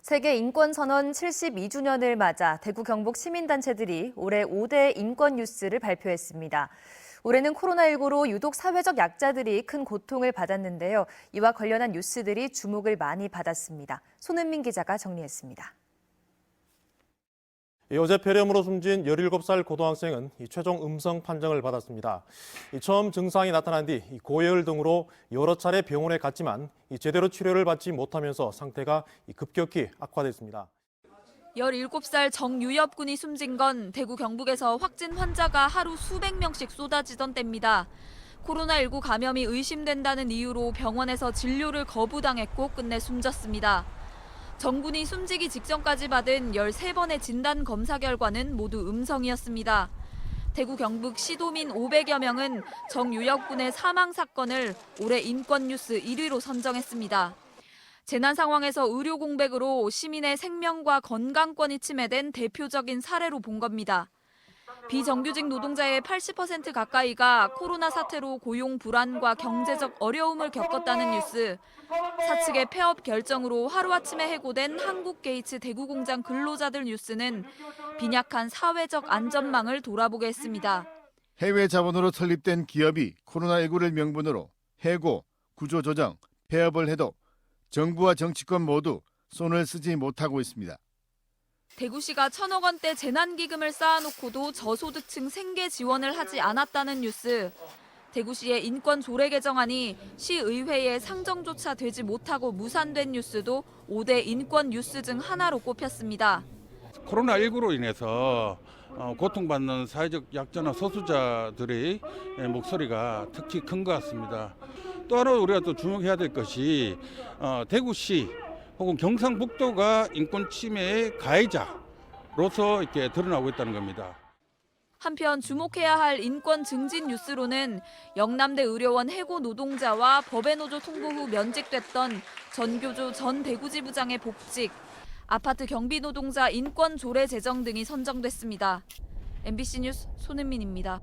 세계 인권선언 72주년을 맞아 대구 경북 시민단체들이 올해 5대 인권 뉴스를 발표했습니다. 올해는 코로나19로 유독 사회적 약자들이 큰 고통을 받았는데요. 이와 관련한 뉴스들이 주목을 많이 받았습니다. 손은민 기자가 정리했습니다. 어제 폐렴으로 숨진 17살 고등학생은 최종 음성 판정을 받았습니다. 처음 증상이 나타난 뒤 고열 등으로 여러 차례 병원에 갔지만 제대로 치료를 받지 못하면서 상태가 급격히 악화됐습니다. 17살 정유엽 군이 숨진 건 대구 경북에서 확진 환자가 하루 수백 명씩 쏟아지던 때입니다. 코로나19 감염이 의심된다는 이유로 병원에서 진료를 거부당했고 끝내 숨졌습니다. 정 군이 숨지기 직전까지 받은 13번의 진단 검사 결과는 모두 음성이었습니다. 대구 경북 시도민 500여 명은 정유엽 군의 사망 사건을 올해 인권 뉴스 1위로 선정했습니다. 재난 상황에서 의료 공백으로 시민의 생명과 건강권이 침해된 대표적인 사례로 본 겁니다. 비정규직 노동자의 80% 가까이가 코로나 사태로 고용 불안과 경제적 어려움을 겪었다는 뉴스, 사측의 폐업 결정으로 하루아침에 해고된 한국게이츠 대구 공장 근로자들 뉴스는 빈약한 사회적 안전망을 돌아보게 했습니다. 해외 자본으로 설립된 기업이 코로나19를 명분으로 해고, 구조조정, 폐업을 해도 정부와 정치권 모두 손을 쓰지 못하고 있습니다. 대구시가 1,000억 원대 재난기금을 쌓아놓고도 저소득층 생계 지원을 하지 않았다는 뉴스. 대구시의 인권 조례 개정안이 시의회에 상정조차 되지 못하고 무산된 뉴스도 5대 인권 뉴스 중 하나로 꼽혔습니다. 코로나19로 인해서 고통받는 사회적 약자나 소수자들의 목소리가 특히 큰 것 같습니다. 또 하나 우리가 또 주목해야 될 것이 대구시 혹은 경상북도가 인권 침해의 가해자로서 이렇게 드러나고 있다는 겁니다. 한편 주목해야 할 인권 증진 뉴스로는 영남대 의료원 해고 노동자와 법의 노조 통보 후 면직됐던 전교조 전 대구지부장의 복직, 아파트 경비 노동자 인권 조례 제정 등이 선정됐습니다. MBC 뉴스 손은민입니다.